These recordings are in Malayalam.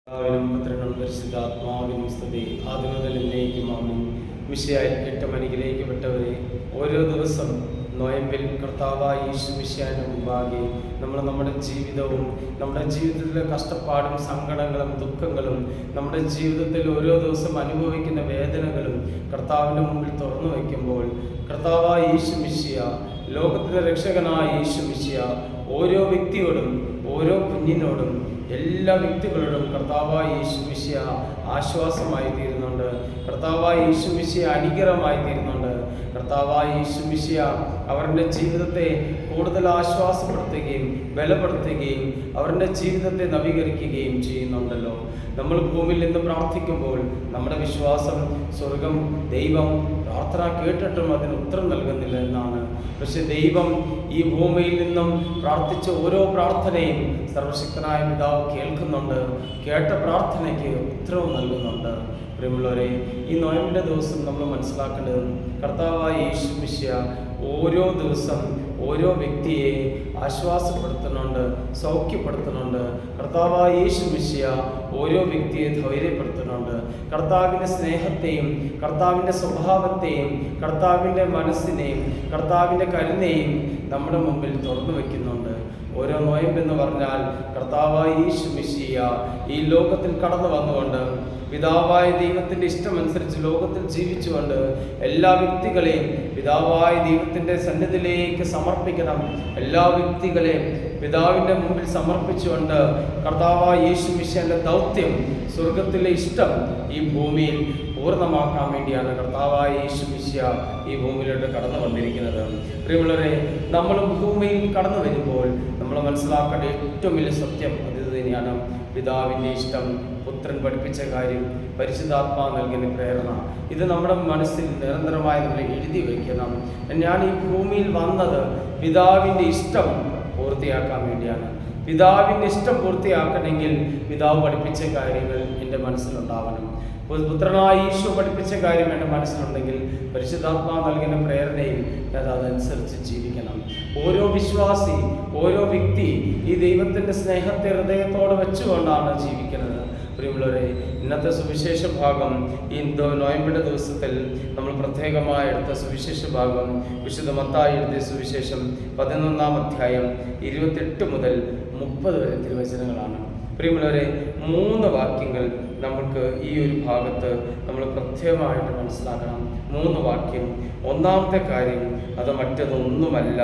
പിതാവിനും പുത്രനും പരിശുദ്ധാത്മാവിനും സ്തുതി ആദിമുതൽ എന്നേക്കും ആമേൻ. മിശിഹായിൽ ഏറ്റവും അനുഗ്രഹിക്കപ്പെട്ടവരെ, ഓരോ ദിവസം നോയമ്പിൽ കർത്താവായ യേശു മിശിഹായുടെ മുമ്പാകെ നമ്മുടെ ജീവിതവും നമ്മുടെ ജീവിതത്തിലെ കഷ്ടപ്പാടും സങ്കടങ്ങളും ദുഃഖങ്ങളും നമ്മുടെ ജീവിതത്തിൽ ഓരോ ദിവസം അനുഭവിക്കുന്ന വേദനകളും കർത്താവിൻ്റെ മുമ്പിൽ തുറന്നു വയ്ക്കുമ്പോൾ കർത്താവായ യേശു മിശിഹ, ലോകത്തിലെ രക്ഷകനായ യേശു മിശിഹ ഓരോ വ്യക്തിയോടും ഓരോ കുഞ്ഞിനോടും എല്ലാ വ്യക്തികളോടും കർത്താവായ യേശു മിശിഹ ആശ്വാസമായി തീരുന്നുണ്ട്. കർത്താവായ യേശു മിശിഹ അനുഗ്രഹമായി തീരുന്നുണ്ട്. കർത്താവായ യേശു മിശിഹ അവരുടെ ജീവിതത്തെ കൂടുതൽ ആശ്വാസപ്പെടുത്തുകയും ബലപ്പെടുത്തുകയും അവരുടെ ജീവിതത്തെ നവീകരിക്കുകയും ചെയ്യുന്നുണ്ടല്ലോ. നമ്മൾ ഭൂമിയിൽ നിന്ന് പ്രാർത്ഥിക്കുമ്പോൾ നമ്മുടെ വിശ്വാസം സ്വർഗം, ദൈവം പ്രാർത്ഥന കേട്ടിട്ടും അതിന് ഉത്തരം നൽകുന്നില്ല എന്നാണ്. പക്ഷെ ദൈവം ഈ ഭൂമിയിൽ നിന്നും പ്രാർത്ഥിച്ച ഓരോ പ്രാർത്ഥനയും സർവശക്തനായ പിതാവ് കേൾക്കുന്നുണ്ട്. കേട്ട പ്രാർത്ഥനയ്ക്ക് ഉത്തരവും നൽകുന്നുണ്ട്. പ്രിയമുള്ളവരെ, ഈ നോയമ്പിൻ്റെ ദിവസം നമ്മൾ മനസ്സിലാക്കേണ്ടത് കർത്താവായ യേശു മിശിഹ ഓരോ ദിവസം ഓരോ വ്യക്തിയെ ആശ്വാസപ്പെടുത്തുന്നുണ്ട്, സൗഖ്യപ്പെടുത്തുന്നുണ്ട്. കർത്താവായ യേശു മിശിഹ ഓരോ വ്യക്തിയെ ധൈര്യപ്പെടുത്തുന്നുണ്ട്. കർത്താവിൻ്റെ സ്നേഹത്തെയും കർത്താവിൻ്റെ സ്വഭാവത്തെയും കർത്താവിൻ്റെ മനസ്സിനെയും കർത്താവിൻ്റെ കരുണയെയും നമ്മുടെ മുമ്പിൽ തുറന്നു വയ്ക്കുന്നുണ്ട്. ഓരോ നോയമ്പെന്ന് പറഞ്ഞാൽ കർത്താവായ യേശു മിശിഹ ഈ ലോകത്തിൽ കടന്നു വന്നുകൊണ്ട് പിതാവായ ദൈവത്തിൻ്റെ ഇഷ്ടമനുസരിച്ച് ലോകത്തിൽ ജീവിച്ചുകൊണ്ട് എല്ലാ വ്യക്തികളെയും പിതാവായ ദൈവത്തിൻ്റെ സന്നിധിയിലേക്ക് സമർപ്പിക്കണം. എല്ലാ വ്യക്തികളെയും പിതാവിൻ്റെ മുമ്പിൽ സമർപ്പിച്ചുകൊണ്ട് കർത്താവായ യേശു മിശിഹായുടെ ദൗത്യം, സ്വർഗത്തിലെ ഇഷ്ടം ഈ ഭൂമിയിൽ പൂർണ്ണമാക്കാൻ വേണ്ടിയാണ് കർത്താവായ യേശു മിശിഹ ഈ ഭൂമിയിലോട്ട് കടന്നു വന്നിരിക്കുന്നത്. പ്രിയമുള്ളവരെ, നമ്മൾ ഭൂമിയിൽ കടന്നു വരുമ്പോൾ നമ്മൾ മനസ്സിലാക്കേണ്ട ഏറ്റവും വലിയ സത്യം അത് തന്നെയാണ്. പിതാവിൻ്റെ ഇഷ്ടം, പുത്രൻ പഠിപ്പിച്ച കാര്യം, പരിശുദ്ധാത്മാവ് നൽകുന്ന പ്രേരണ, ഇത് നമ്മുടെ മനസ്സിൽ നിരന്തരമായി നമ്മൾ എഴുതി വയ്ക്കണം. ഞാൻ ഈ ഭൂമിയിൽ വന്നത് പിതാവിൻ്റെ ഇഷ്ടം പൂർത്തിയാക്കാൻ വേണ്ടിയാണ്. പിതാവിൻ്റെ ഇഷ്ടം പൂർത്തിയാക്കണമെങ്കിൽ പിതാവ് പഠിപ്പിച്ച കാര്യങ്ങൾ എൻ്റെ മനസ്സിലുണ്ടാവണം. പുത്രനായ ഈശോ പഠിപ്പിച്ച കാര്യം എൻ്റെ മനസ്സിലുണ്ടെങ്കിൽ പരിശുദ്ധാത്മാവ് നൽകുന്ന പ്രേരണയിൽ ഞാൻ അതനുസരിച്ച് ജീവിക്കണം. ഓരോ വിശ്വാസി, ഓരോ വ്യക്തി ഈ ദൈവത്തിൻ്റെ സ്നേഹത്തെ ഹൃദയത്തോടെ വെച്ചുകൊണ്ടാണ് ജീവിക്കുന്നത്. പ്രിയമുള്ളവരെ, ഇന്നത്തെ സുവിശേഷ ഭാഗം ഈ നോയമ്പിൻ്റെ ദിവസത്തിൽ നമ്മൾ പ്രത്യേകമായി എടുത്ത സുവിശേഷ ഭാഗം വിശുദ്ധ മത്തായി എഴുതിയ സുവിശേഷം 11-ാം അധ്യായം 28 മുതൽ 30 വരെ തിരുവചനങ്ങളാണ്. പ്രിയമുള്ളവരെ, 3 വാക്യങ്ങൾ നമുക്ക് ഈ ഒരു ഭാഗത്ത് നമ്മൾ പ്രത്യേകമായിട്ട് മനസ്സിലാക്കണം. 3 വാക്യം. ഒന്നാമത്തെ കാര്യം, അത് മറ്റതൊന്നുമല്ല,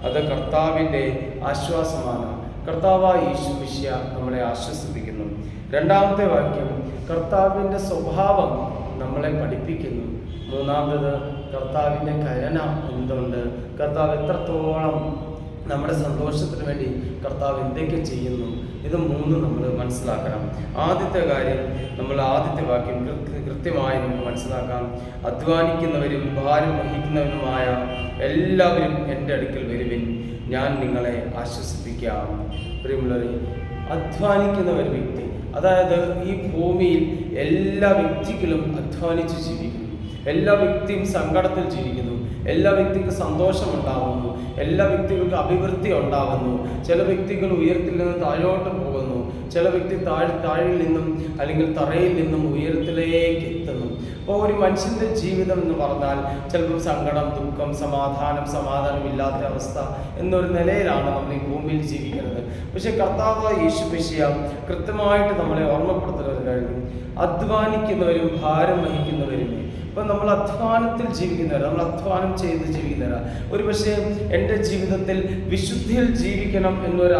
അത് കർത്താവിൻ്റെ ആശ്വാസമാണ്. കർത്താവായ യേശു മിശിഹ നമ്മളെ ആശ്വസിപ്പിക്കുന്നു. രണ്ടാമത്തെ വാക്യം, കർത്താവിൻ്റെ സ്വഭാവം നമ്മളെ പഠിപ്പിക്കുന്നു. മൂന്നാമത്, കർത്താവിൻ്റെ കരുണ എന്തുണ്ട്, കർത്താവ് എത്രത്തോളം നമ്മുടെ സന്തോഷത്തിന് വേണ്ടി കർത്താവ് എന്തൊക്കെ ചെയ്യുന്നു, ഇത് 3 നമ്മൾ മനസ്സിലാക്കണം. ആദ്യത്തെ കാര്യം, നമ്മൾ ആദ്യത്തെ വാക്യം കൃത്യമായി നമുക്ക് മനസ്സിലാക്കാം. അധ്വാനിക്കുന്നവരും ഭാരം വഹിക്കുന്നവരുമായ എല്ലാവരും എൻ്റെ അടുക്കൽ വരുവിൻ, ഞാൻ നിങ്ങളെ ആശ്വസിപ്പിക്കാം. പ്രിയമുള്ളവരെ, അധ്വാനിക്കുന്ന ഒരു വ്യക്തി, അതായത് ഈ ഭൂമിയിൽ എല്ലാ വ്യക്തികളും അധ്വാനിച്ച് ജീവിക്കുന്നു. എല്ലാ വ്യക്തിയും സങ്കടത്തിൽ ജീവിക്കുന്നു. എല്ലാ വ്യക്തിക്കും സന്തോഷമുണ്ടാകുന്നു. എല്ലാ വ്യക്തികൾക്ക് അഭിവൃദ്ധി ഉണ്ടാകുന്നു. ചില വ്യക്തികൾ ഉയരത്തിൽ നിന്ന് താഴോട്ട് പോകുന്നു. ചില വ്യക്തി താഴിൽ നിന്നും അല്ലെങ്കിൽ തറയിൽ നിന്നും ഉയരത്തിലേക്ക് എത്തുന്നു. അപ്പോൾ ഒരു മനുഷ്യൻ്റെ ജീവിതം എന്ന് പറഞ്ഞാൽ ചിലപ്പോൾ സങ്കടം, ദുഃഖം, സമാധാനമില്ലാത്ത അവസ്ഥ എന്നൊരു നിലയിലാണ് നമ്മൾ ഈ ഭൂമിയിൽ ജീവിക്കുന്നത്. പക്ഷെ കർത്താവായ യേശു മിശിഹ കൃത്യമായിട്ട് നമ്മളെ ഓർമ്മപ്പെടുത്തുന്ന ഒരു കാര്യം, അധ്വാനിക്കുന്നവരും ഭാരം വഹിക്കുന്നവരും. ഇപ്പം നമ്മൾ അധ്വാനത്തിൽ ജീവിക്കുന്നവരാണ്, നമ്മൾ അധ്വാനം ചെയ്ത് ജീവിക്കുന്നവരാണ്. ഒരു പക്ഷേ എൻ്റെ ജീവിതത്തിൽ വിശുദ്ധിയിൽ ജീവിക്കണം എന്നൊരു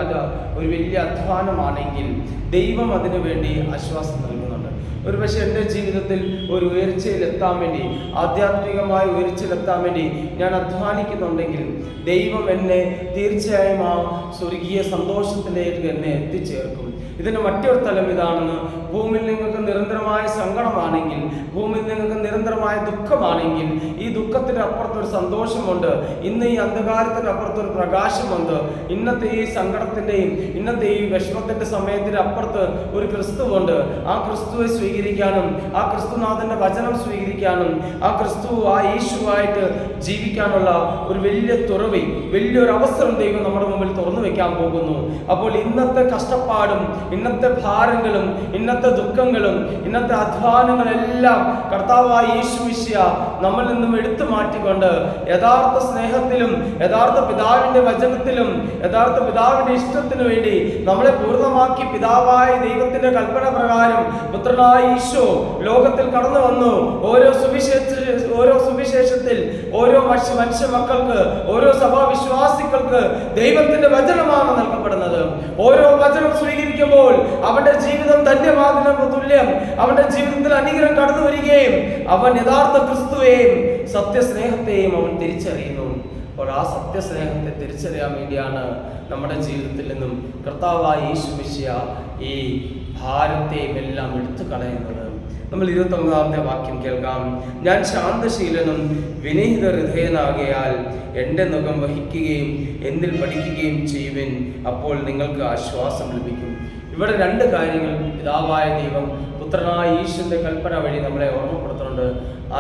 വലിയ അധ്വാനമാണെങ്കിൽ ദൈവം അതിനു വേണ്ടി ആശ്വാസം നൽകുന്നുണ്ട്. ഒരു പക്ഷേ എൻ്റെ ജീവിതത്തിൽ ഒരു ഉയർച്ചയിലെത്താൻ വേണ്ടി, ആധ്യാത്മികമായ ഉയർച്ചയിലെത്താൻ വേണ്ടി ഞാൻ അധ്വാനിക്കുന്നുണ്ടെങ്കിൽ ദൈവം എന്നെ തീർച്ചയായും ആ സ്വർഗീയ സന്തോഷത്തിലേക്ക് എന്നെ എത്തിച്ചേർക്കും. ഇതിൻ്റെ മറ്റൊരു തലം ഇതാണെന്ന്, ഭൂമിയിൽ നിങ്ങൾക്ക് നിരന്തരമായ സങ്കടമാണെങ്കിൽ, ഭൂമിയിൽ നിങ്ങൾക്ക് നിരന്തരമായ ദുഃഖമാണെങ്കിൽ, ഈ ദുഃഖത്തിന് അപ്പുറത്തൊരു സന്തോഷമുണ്ട്. ഇന്ന് ഈ അന്ധകാരത്തിന് അപ്പുറത്തൊരു പ്രകാശമുണ്ട്. ഇന്നത്തെ ഈ സങ്കടത്തിൻ്റെയും ഇന്നത്തെ ഈ വിഷമത്തിൻ്റെ സമയത്തിന് അപ്പുറത്ത് ഒരു ക്രിസ്തുവുണ്ട്. ആ ക്രിസ്തുവെ സ്വീകരിക്കാനും ആ ക്രിസ്തുനാഥന്റെ വചനം സ്വീകരിക്കാനും ആ യേശുവായിട്ട് ജീവിക്കാനുള്ള ഒരു വലിയ തുറവി, വലിയൊരു അവസരം ദൈവം നമ്മുടെ മുമ്പിൽ തുറന്നു വെക്കാൻ പോകുന്നു. അപ്പോൾ ഇന്നത്തെ കഷ്ടപ്പാടും ഇന്നത്തെ ഭാരങ്ങളും ഇന്നത്തെ ദുഃഖങ്ങളും ഇന്നത്തെ അധ്വാനങ്ങളെല്ലാം കർത്താവായ യേശു മിശിഹ നമ്മളിൽ നിന്നും എടുത്തു മാറ്റിക്കൊണ്ട് യഥാർത്ഥ സ്നേഹത്തിലും യഥാർത്ഥ പിതാവിന്റെ വചനത്തിലും യഥാർത്ഥ പിതാവിന്റെ ഇഷ്ടത്തിനു വേണ്ടി നമ്മളെ പൂർണ്ണമാക്കി പിതാവായ ദൈവത്തിന്റെ കൽപ്പന പ്രകാരം പുത്രനായ ഈശോ ലോകത്തിൽ കടന്നു വന്നു. ഓരോ സുവിശേഷത്തിൽ ഓരോ മനുഷ്യ മക്കൾക്ക്, ഓരോ സഭാവിശ്വാസികൾക്ക് ദൈവത്തിന്റെ വചനമാണ് നൽകപ്പെടുന്നത്. ഓരോ വചനം സ്വീകരിക്കുമ്പോൾ അവന്റെ ജീവിതം ധന്യമാകുന്ന തുല്യം അവന്റെ ജീവിതത്തിൽ അനുഗ്രഹം കടന്നു വരികയും അവൻ യഥാർത്ഥ ക്രിസ്തുവേയും സത്യസ്നേഹത്തെയും അവൻ തിരിച്ചറിയുന്നു. അപ്പോൾ ആ സത്യസ്നേഹത്തെ തിരിച്ചറിയാൻ വേണ്ടിയാണ് നമ്മുടെ ജീവിതത്തിൽ നിന്നും കർത്താവായ യേശു മിശിഹ ഈ ഭാരത്തെയും എല്ലാം എടുത്തു കളയുന്നത്. നമ്മൾ 29-ാമത്തെ വാക്യം കേൾക്കാം. ഞാൻ ശാന്തശീലനും വിനീത ഹൃദയനാകയാൽ എൻ്റെ നുകം വഹിക്കുകയും എന്നിൽ പഠിക്കുകയും ചെയ്യുവിൻ, അപ്പോൾ നിങ്ങൾക്ക് ആശ്വാസം ലഭിക്കും. ഇവിടെ രണ്ട് കാര്യങ്ങൾ പിതാവായ ദൈവം പുത്രനായ യേശുവിന്റെ കൽപ്പന വഴി നമ്മളെ ഓർമ്മപ്പെടുത്തുന്നുണ്ട്.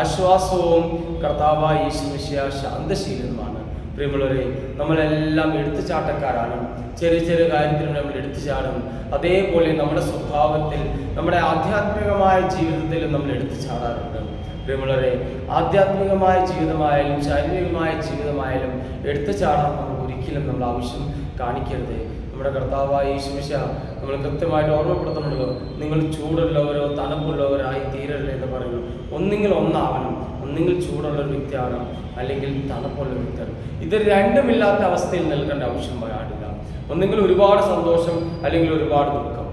ആശ്വാസവും കർത്താവായ യേശു മിശിഹ ശാന്തശീലനുമാണ്. പ്രിയമുള്ളവരെ, നമ്മളെല്ലാം എടുത്തുചാട്ടക്കാരാണ്. ചെറിയ ചെറിയ കാര്യത്തിൽ നമ്മൾ എടുത്തുചാടും. അതേപോലെ നമ്മുടെ സ്വഭാവത്തിൽ, നമ്മുടെ ആധ്യാത്മികമായ ജീവിതത്തിലും നമ്മൾ എടുത്തുചാടാറുണ്ട്. പ്രിയമുള്ളവരെ, ആധ്യാത്മികമായ ജീവിതമായാലും ശാരീരികമായ ജീവിതമായാലും എടുത്തുചാടാൻ നമ്മൾ ഒരിക്കലും നമ്മൾ ആവശ്യം കാണിക്കരുത്. നമ്മുടെ കർത്താവായ യേശു മിശിഹ നമ്മൾ കൃത്യമായിട്ട് ഓർമ്മപ്പെടുത്തുന്നുണ്ടല്ലോ, നിങ്ങൾ ചൂടുള്ളവരോ തണുപ്പുള്ളവരായി തീരരുത് എന്ന് പറയുന്നു. ഒന്നുകിൽ ഒന്നാവണം, ഒന്നുകിൽ ചൂടുള്ള ഒരു വ്യക്തിയാണ്, അല്ലെങ്കിൽ തണുപ്പുള്ള വ്യക്തിയാണ്. ഇത് രണ്ടുമില്ലാത്ത അവസ്ഥയിൽ നിൽക്കേണ്ട ആവശ്യം പാടില്ല. ഒന്നുകിൽ ഒരുപാട് സന്തോഷം, അല്ലെങ്കിൽ ഒരുപാട് ദുഃഖം,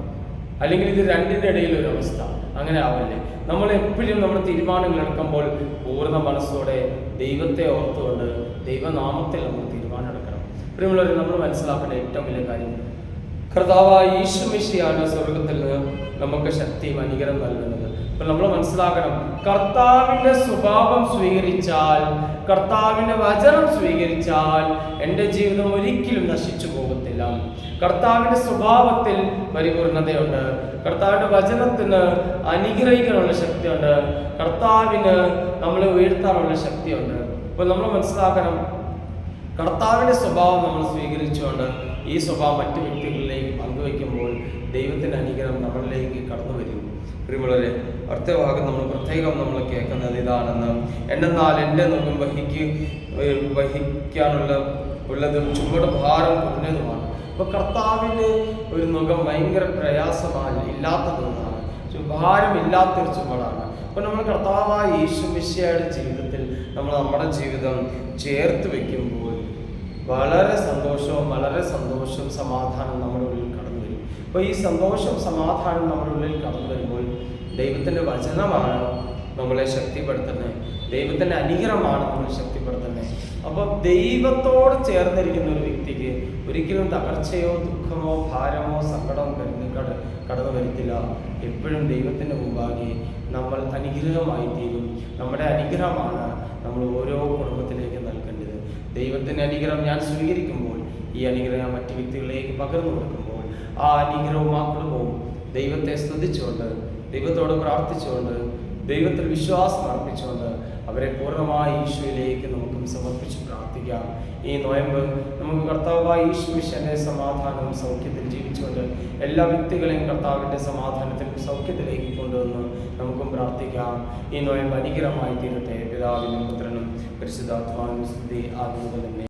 അല്ലെങ്കിൽ ഇത് രണ്ടിൻ്റെ ഇടയിൽ ഒരു അവസ്ഥ. അങ്ങനെ ആവല്ലേ. നമ്മൾ എപ്പോഴും നമ്മുടെ തീരുമാനങ്ങൾ എടുക്കുമ്പോൾ പൂർണ്ണ മനസ്സോടെ ദൈവത്തെ ഓർത്തുകൊണ്ട് ദൈവനാമത്തിൽ നമ്മൾ തീരുമാനം എടുക്കണം. പ്രിയമുള്ളവരെ, നമ്മൾ മനസ്സിലാക്കേണ്ട ഏറ്റവും വലിയ കാര്യം, കർത്താവായ യേശു മിശിഹായാണ് സ്വർഗത്തിൽ നിന്ന് നമുക്ക് ശക്തിയും അനുഗ്രഹം നൽകുന്നത്. അപ്പോൾ നമ്മൾ മനസ്സിലാക്കണം, കർത്താവിൻ്റെ സ്വഭാവം സ്വീകരിച്ചാൽ, കർത്താവിൻ്റെ വചനം സ്വീകരിച്ചാൽ എൻ്റെ ജീവിതം ഒരിക്കലും നശിച്ചു പോകത്തില്ല. കർത്താവിൻ്റെ സ്വഭാവത്തിൽ പരിപൂർണതയുണ്ട്. കർത്താവിൻ്റെ വചനത്തിന് അനുഗ്രഹിക്കാനുള്ള ശക്തിയുണ്ട്. കർത്താവിന് നമ്മളെ ഉയർത്താനുള്ള ശക്തിയുണ്ട്. അപ്പോൾ നമ്മൾ മനസ്സിലാക്കണം, കർത്താവിൻ്റെ സ്വഭാവം നമ്മൾ സ്വീകരിച്ചുകൊണ്ട് ഈ സ്വഭാവം മറ്റു വ്യക്തികളിലേക്ക് പങ്കുവയ്ക്കുമ്പോൾ ദൈവത്തിൻ്റെ അനുഗ്രഹം നമ്മളിലേക്ക് കടന്നു വരും. പ്രിയമുള്ളവരെ, അടുത്ത ഭാഗം നമ്മൾ പ്രത്യേകം നമ്മൾ കേൾക്കുന്നത് ഇതാണെന്ന്, എന്നാൽ എൻ്റെ നുകം വഹിക്കാനുള്ളതും ചുമട് ഭാരം കുറഞ്ഞതുമാണ്. അപ്പോൾ കർത്താവിന് ഒരു നുകം ഭയങ്കര പ്രയാസമാണ്, ഇല്ലാത്തതൊന്നാണ്, ഭാരമില്ലാത്തൊരു ചുമടാണ്. അപ്പോൾ നമ്മൾ കർത്താവായ യേശു മിശിഹായുടെ ജീവിതത്തിൽ നമ്മുടെ ജീവിതം ചേർത്ത് വെക്കുമ്പോൾ വളരെ സന്തോഷവും സമാധാനം നമ്മുടെ ഉള്ളിൽ കടന്നു വരും. അപ്പോൾ ഈ സന്തോഷം സമാധാനം നമ്മുടെ ഉള്ളിൽ കടന്നു വരുമ്പോൾ ദൈവത്തിൻ്റെ വചനമാണ് നമ്മളെ ശക്തിപ്പെടുത്തുന്നത്, ദൈവത്തിൻ്റെ അനുഗ്രഹമാണ് നമ്മളെ ശക്തിപ്പെടുത്തുന്നത്. അപ്പോൾ ദൈവത്തോട് ചേർന്നിരിക്കുന്ന ഒരു വ്യക്തിക്ക് ഒരിക്കലും തകർച്ചയോ ദുഃഖമോ ഭാരമോ സങ്കടമോ കടന്നു വരത്തില്ല. എപ്പോഴും ദൈവത്തിൻ്റെ മുമ്പാകെ നമ്മൾ അനുഗ്രഹമായി തീരും. നമ്മുടെ അനുഗ്രഹമാണ് നമ്മൾ ഓരോ കുടുംബത്തിലേക്ക് നൽകേണ്ടത്. ദൈവത്തിൻ്റെ അനുഗ്രഹം ഞാൻ സ്വീകരിക്കുമ്പോൾ, ഈ അനുഗ്രഹം മറ്റു വ്യക്തികളിലേക്ക് പകർന്നു കൊടുക്കുമ്പോൾ, ആ അനുഗ്രഹവും ആ കുടുംബവും ദൈവത്തെ സ്തുതിച്ചുകൊണ്ട്, ദൈവത്തോട് പ്രാർത്ഥിച്ചുകൊണ്ട്, ദൈവത്തിൽ വിശ്വാസം അർപ്പിച്ചുകൊണ്ട് അവരെ പൂർണ്ണമായി ഈശോയിലേക്ക് നമുക്കും സമർപ്പിച്ച് പ്രാർത്ഥിക്കാം. ഈ നോയമ്പ് നമുക്ക് കർത്താവായ യേശു മിശിഹായുടെ സമാധാനവും സൗഖ്യത്തിൽ ജീവിച്ചുകൊണ്ട് എല്ലാ വ്യക്തികളെയും കർത്താവിൻ്റെ സമാധാനത്തിലും സൗഖ്യത്തിലേക്ക് കൊണ്ടുവന്ന് നമുക്കും പ്രാർത്ഥിക്കാം. ഈ നോയമ്പ് അനുഗ്രഹമായി തീരട്ടെ. പിതാവിനും പുത്രനും പരിശുദ്ധാത്മാവിനും സ്തുതി ആദ്യം മുതൽ